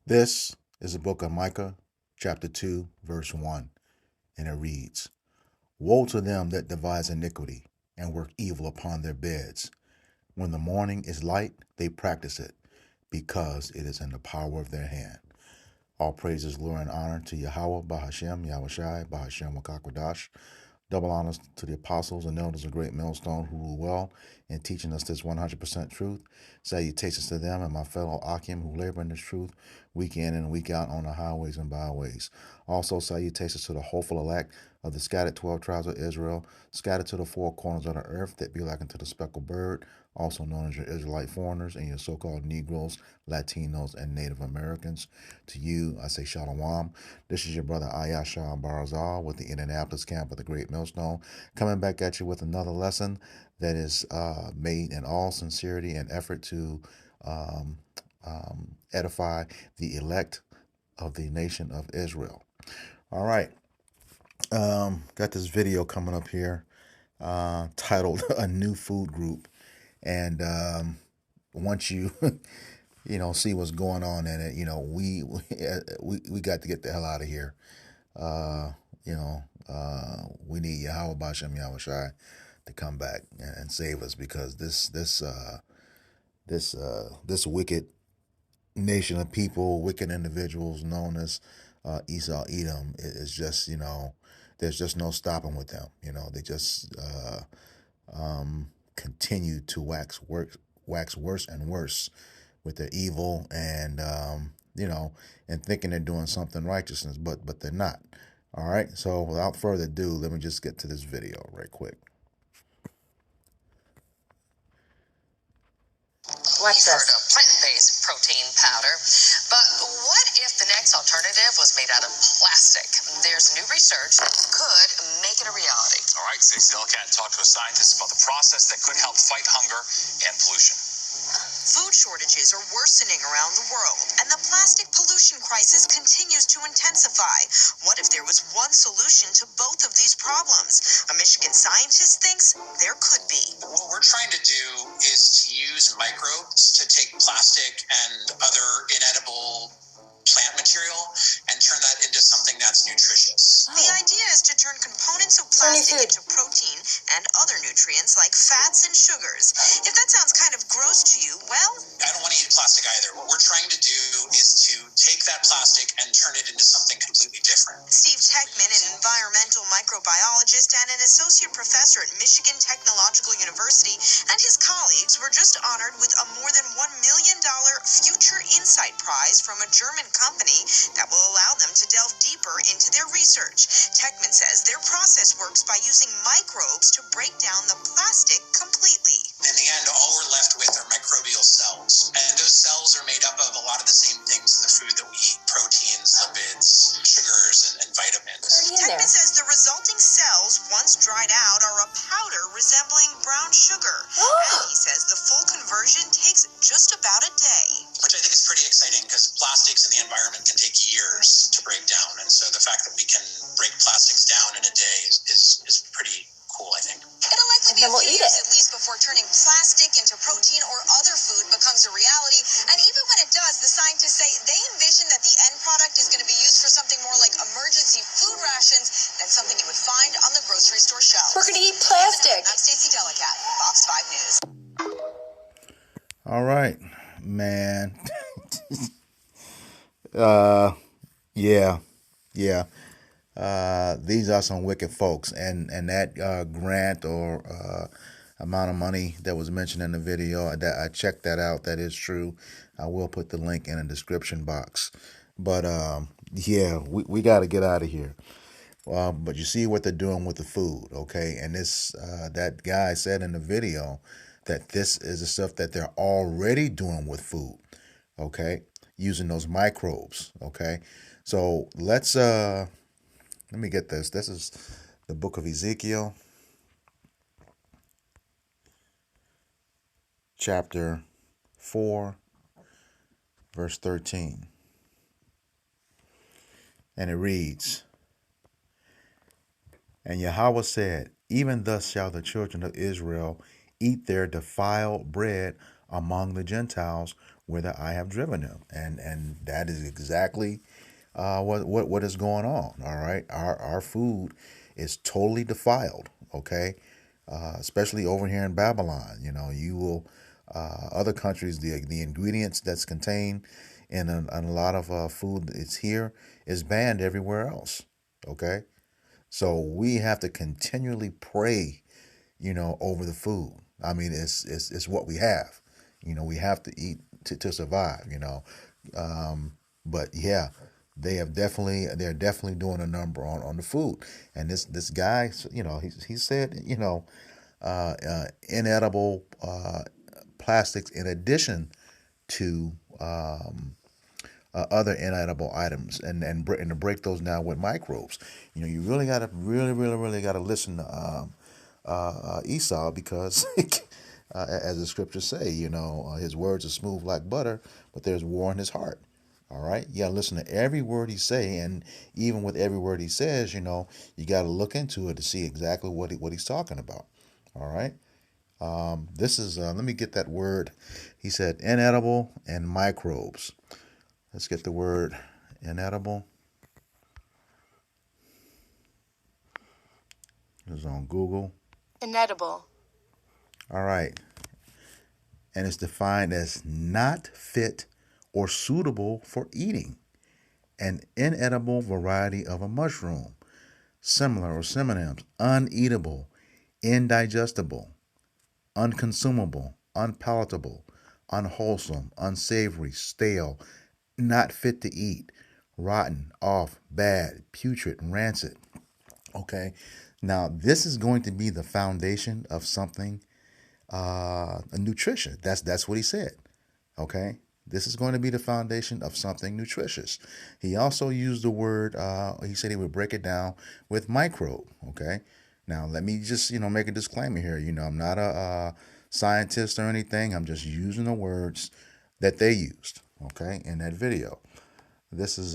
This is the book of Micah, chapter 2, verse 1, and it reads, Woe to them that devise iniquity and work evil upon their beds. When the morning is light, they practice it, because it is in the power of their hand. All praises, glory, and honor to Yahweh, Bahashem, Yahushai, Bahashem, Wakakwadash. Double honors to the apostles and elders of Great Millstone who rule well in teaching us this 100% truth. Salutations to them and my fellow Akim who labor in this truth week in and week out on the highways and byways. Also, salutations to the hopeful elect of the scattered 12 tribes of Israel, scattered to the four corners of the earth that be like unto the speckled bird, also known as your Israelite foreigners and your so-called Negroes, Latinos, and Native Americans. To you, I say Shalom. This is your brother Ayasha Barazal with the Indianapolis camp of the Great Millstone, coming back at you with another lesson that is made in all sincerity and effort to edify the elect of the nation of Israel. All right. Got this video coming up here titled A New Food Group. And once you see what's going on in it, we got to get the hell out of here. We need Yahweh Bashem Yahushai to come back and save us, because this wicked nation of people, wicked individuals known as Esau Edom is just, there's just no stopping with them. They just continue to wax worse and worse with their evil and and thinking they're doing something righteousness, but they're not. All right, so without further ado, let me just get to this video right quick. What's this? Heard of plant-based protein powder, but what if the next alternative was made out of plastic? There's new research that could make it a reality. All right, Stacey Delacat talked to a scientist about the process that could help fight hunger and pollution. Food shortages are worsening around the world, and the plastic pollution crisis continues to intensify. What if there was one solution to both of these problems? A Michigan scientist thinks there could be. What we're trying to do is to use microbes to take plastic and other inedible plant material and turn that into something that's nutritious. The idea is to turn components of plastic into protein and other nutrients like fats and sugars. If that sounds kind of gross to you, well, I don't want to eat plastic either. What we're trying to do is to take that plastic and turn it into something completely different. Steve Techman, an environmental microbiologist and an associate professor at Michigan Technological University, and his colleagues were just honored with a more than $1 million Future Insight Prize from a German company that will allow them to delve deeper into their research. Techman says their process works by using microbes to break down the plastic completely. In the end, all we're left with are microbial cells. And those cells are made up of a lot of the same things in the food that we eat: proteins, lipids, sugars, and vitamins. Techman says the resulting cells, once dried out, are a powder resembling brown sugar. And he says the full conversion takes just about a day. Which I think is pretty exciting, because plastics in the environment can take years to break down. And so the fact that we can break plastics down in a day is pretty cool, I think. It'll likely be a few years at least before turning plastic into protein or other food becomes a reality. And even when it does, the scientists say they envision that the end product is going to be used for something more like emergency food rations than something you would find on the grocery store shelves. We're going to eat plastic. I'm Stacey Delacat, Fox 5 News. All right, man. Yeah. These are some wicked folks, and that grant or amount of money that was mentioned in the video, that I checked that out. That is true. I will put the link in the description box. But we got to get out of here. But you see what they're doing with the food, okay? And this that guy said in the video that this is the stuff that they're already doing with food, okay? Using those microbes, okay? So let me get this. This is the book of Ezekiel, chapter 4, verse 13. And it reads, And Yahweh said, Even thus shall the children of Israel eat their defiled bread among the Gentiles, whither I have driven them. And that is exactly what is going on. All right, our food is totally defiled. Okay, especially over here in Babylon. You know, you will other countries, the ingredients that's contained in a lot of food that's here is banned everywhere else. Okay, so we have to continually pray, over the food. I mean, it's what we have. We have to eat to survive. But yeah, they're definitely doing a number on the food. And this guy, he said, inedible plastics in addition to other inedible items, and to break those down with microbes. You really gotta really gotta listen to Esau, because as the scriptures say, his words are smooth like butter, but there's war in his heart. All right, you gotta listen to every word he say, and even with every word he says, you gotta look into it to see exactly what he's talking about. All right. This is let me get that word. He said inedible and microbes. Let's get the word inedible. It's on Google. Inedible. All right. And it's defined as not fit or suitable for eating. An inedible variety of a mushroom. Similar or synonyms: uneatable, indigestible, unconsumable, unpalatable, unwholesome, unsavory, stale, not fit to eat, rotten, off, bad, putrid, rancid. Okay, now this is going to be the foundation of something, nutrition. That's what he said. Okay, this is going to be the foundation of something nutritious. He also used the word. He said he would break it down with microbe. Okay, now let me just make a disclaimer here. I'm not a scientist or anything. I'm just using the words that they used. Okay, in that video. This is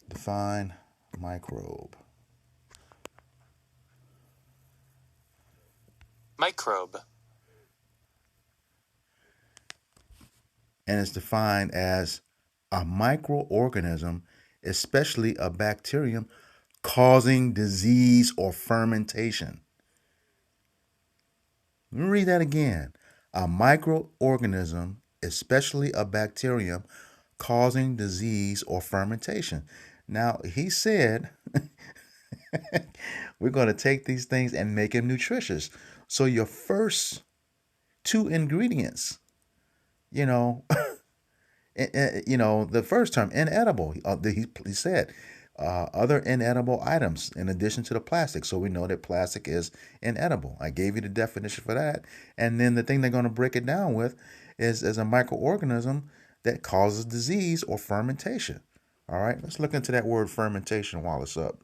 define microbe. Microbe. And it's defined as a microorganism, especially a bacterium, causing disease or fermentation. Let me read that again. A microorganism, especially a bacterium, causing disease or fermentation. Now, he said we're going to take these things and make them nutritious. So your first two ingredients, you know, the first term, inedible. He said other inedible items in addition to the plastic. So we know that plastic is inedible. I gave you the definition for that. And then the thing they're going to break it down with is as a microorganism that causes disease or fermentation. All right, let's look into that word fermentation while it's up.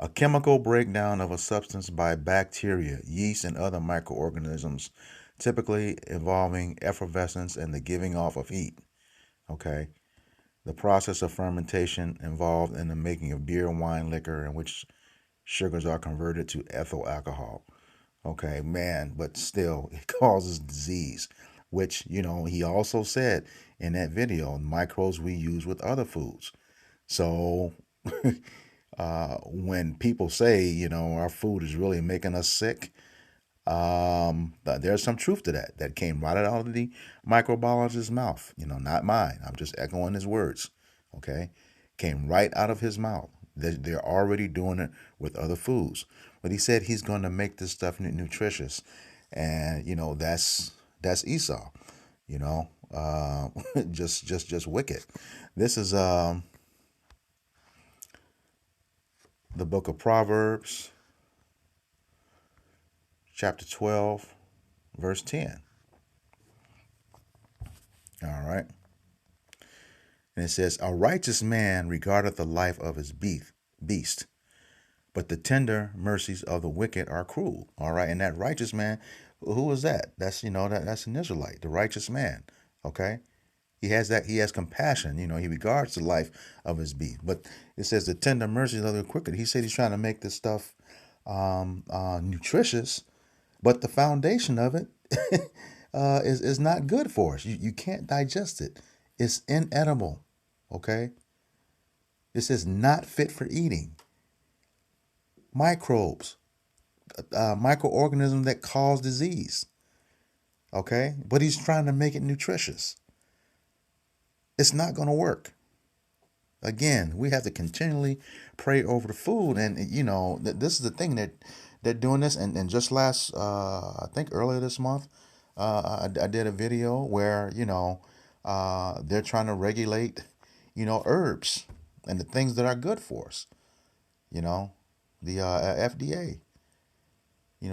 A chemical breakdown of a substance by bacteria, yeast, and other microorganisms, typically involving effervescence and the giving off of heat. Okay. The process of fermentation involved in the making of beer, wine, liquor, in which sugars are converted to ethyl alcohol. Okay, man, but still, it causes disease, which, he also said in that video, microbes we use with other foods. So, when people say, our food is really making us sick, there's some truth to that. That came right out of the microbiologist's mouth. Not mine. I'm just echoing his words. Okay, came right out of his mouth. They're already doing it with other foods. But he said he's going to make this stuff nutritious, and that's Esau. Just wicked. This is the book of Proverbs, chapter 12, verse 10. All right. And it says, a righteous man regardeth the life of his beast, but the tender mercies of the wicked are cruel. All right. And that righteous man, who is that? That's, that's an Israelite, the righteous man. Okay. He has compassion. He regards the life of his beast. But it says the tender mercies of the wicked. He said he's trying to make this stuff nutritious, but the foundation of it is not good for us. You can't digest it. It's inedible. Okay? This is not fit for eating. Microbes, microorganisms that cause disease. Okay? But he's trying to make it nutritious. It's not going to work. Again, we have to continually pray over the food. And, this is the thing that they're doing this. And just last, I think earlier this month, I did a video where, they're trying to regulate, herbs and the things that are good for us. The FDA,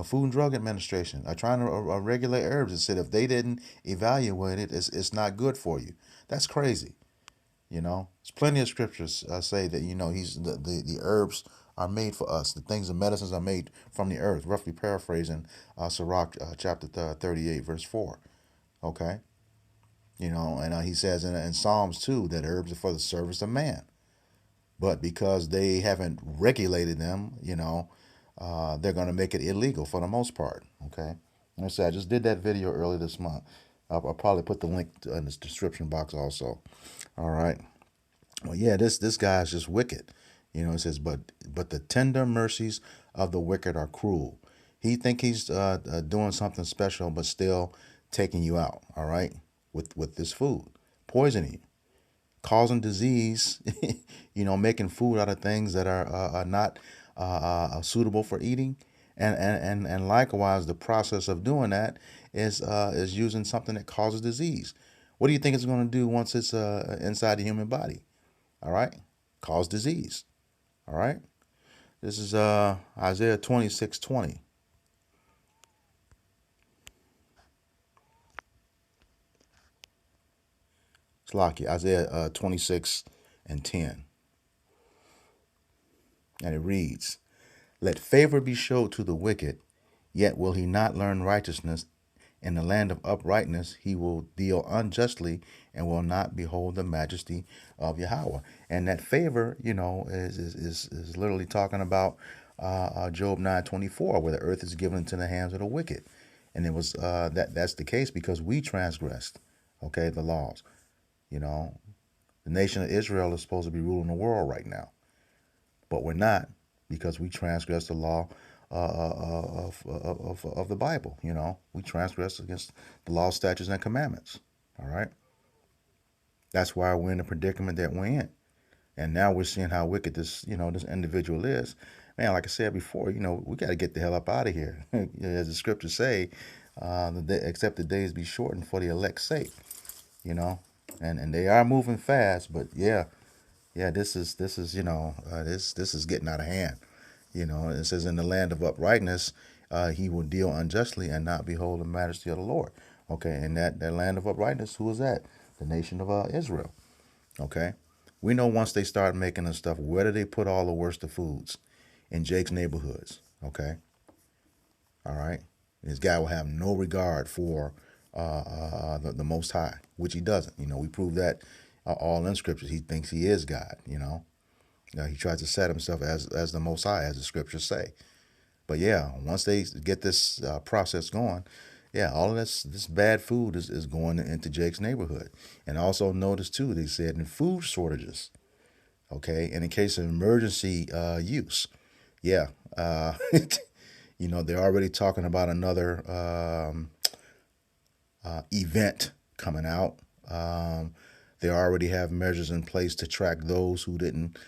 Food and Drug Administration are trying to regulate herbs and said if they didn't evaluate it, it's not good for you. That's crazy. There's plenty of scriptures say that he's the herbs are made for us. The things and medicines are made from the earth. Roughly paraphrasing, Sirach chapter 38, verse 4. Okay, and he says in Psalms too that herbs are for the service of man. But because they haven't regulated them, they're going to make it illegal for the most part. Okay, like I said, I just did that video earlier this month. I'll probably put the link in the description box also. All right. Well, yeah, this guy's just wicked. It says, but the tender mercies of the wicked are cruel. He think he's doing something special, but still taking you out. All right, with this food, poisoning you, causing disease. Making food out of things that are not suitable for eating, and likewise, the process of doing that is using something that causes disease. What do you think it's going to do once it's inside the human body? All right, cause disease. All right, this is Isaiah 26:20. It's lucky. Isaiah 26:10, and it reads, "Let favor be showed to the wicked, yet will he not learn righteousness. In the land of uprightness, he will deal unjustly and will not behold the majesty of Yahweh." And that favor, is literally talking about Job 9:24, where the earth is given into the hands of the wicked. And it was that's the case because we transgressed, okay, the laws. The nation of Israel is supposed to be ruling the world right now, but we're not because we transgressed the law of the Bible. We transgress against the law, statutes, and commandments. All right. That's why we're in the predicament that we're in. And now we're seeing how wicked this individual is. Man, like I said before, we got to get the hell up out of here. As the scriptures say, except the days be shortened for the elect's sake. And they are moving fast, but yeah, this is this is getting out of hand. It says in the land of uprightness, he will deal unjustly and not behold the majesty of the Lord. Okay, and that land of uprightness, who is that? The nation of Israel. Okay, we know once they start making this stuff, where do they put all the worst of foods? In Jake's neighborhoods. Okay, all right. This guy will have no regard for the Most High, which he doesn't. We prove that all in scriptures. He thinks he is God. He tries to set himself as the Most High, as the scriptures say. But yeah, once they get this process going, yeah, all of this bad food is going into Jake's neighborhood. And also notice too, they said in food shortages, okay, and in case of emergency use, yeah, they're already talking about another event coming out. They already have measures in place to track those who didn't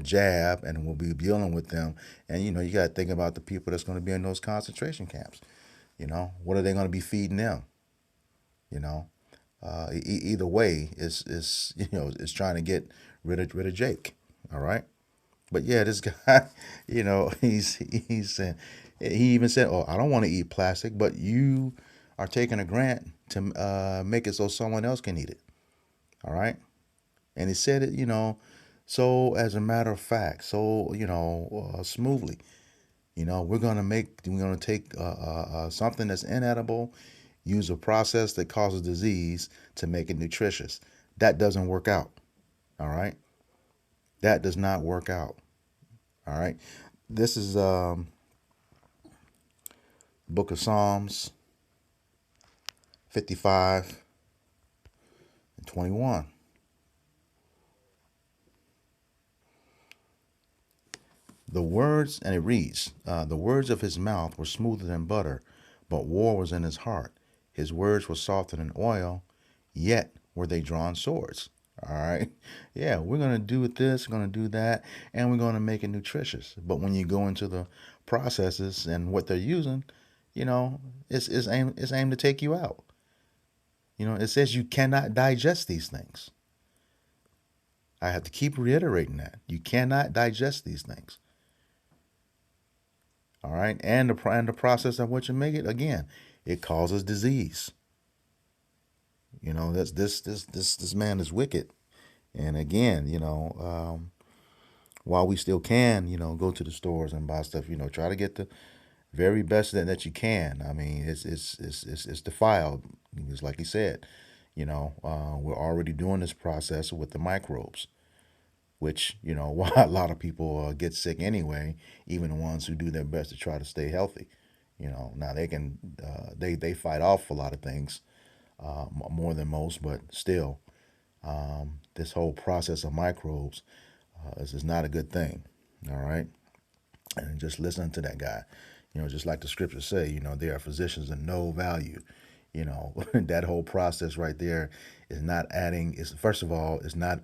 jab, and will be dealing with them. And you got to think about the people that's going to be in those concentration camps. What are they going to be feeding them? Either way, is trying to get rid of Jake. All right, but yeah, this guy, he's saying, he even said, "Oh, I don't want to eat plastic," but you are taking a grant to make it so someone else can eat it. All right, and he said it, so as a matter of fact, so smoothly. We're gonna take something that's inedible, use a process that causes disease to make it nutritious. That doesn't work out. All right, that does not work out. All right, this is Book of Psalms 55 and 21. The words, and it reads, the words of his mouth were smoother than butter, but war was in his heart. His words were softer than oil, yet were they drawn swords. All right. Yeah, we're going to do this, we're going to do that, and we're going to make it nutritious. But when you go into the processes and what they're using, it's aimed to take you out. It says you cannot digest these things. I have to keep reiterating that. You cannot digest these things. All right, and the process of what you make it, again, it causes disease. That's this man is wicked, and again, while we still can, go to the stores and buy stuff, try to get the very best that you can. I mean, it's defiled, just like he said. We're already doing this process with the microbes, which why a lot of people get sick anyway, even the ones who do their best to try to stay healthy. Now they can they fight off a lot of things more than most, but still, this whole process of microbes is not a good thing. All right, and just listen to that guy. Just like the scriptures say, there are physicians of no value. That whole process right there is not adding. Is first of all, it's not.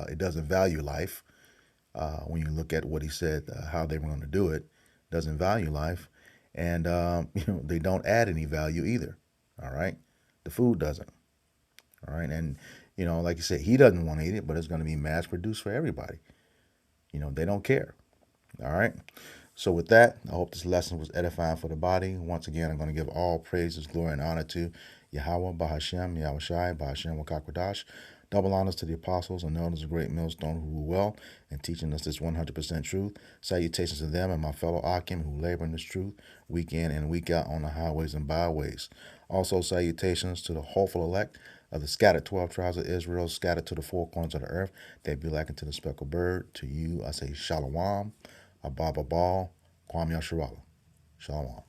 It doesn't value life. When you look at what he said, how they were going to do it, doesn't value life, and they don't add any value either. All right, the food doesn't. All right, and like you said, he doesn't want to eat it, but it's going to be mass produced for everybody. They don't care. All right. So with that, I hope this lesson was edifying for the body. Once again, I'm going to give all praises, glory, and honor to Yahweh, Bahashem, Yahweh Shai, Bahashem, Wakakwadash. Double honors to the apostles and elders of great millstone who rule well and teaching us this 100% truth. Salutations to them and my fellow Akim who labor in this truth week in and week out on the highways and byways. Also, salutations to the hopeful elect of the scattered 12 tribes of Israel, scattered to the four corners of the earth. They be likened to the speckled bird. To you, I say Shalom, Abba Ball, Kwam Yasharala. Shalom.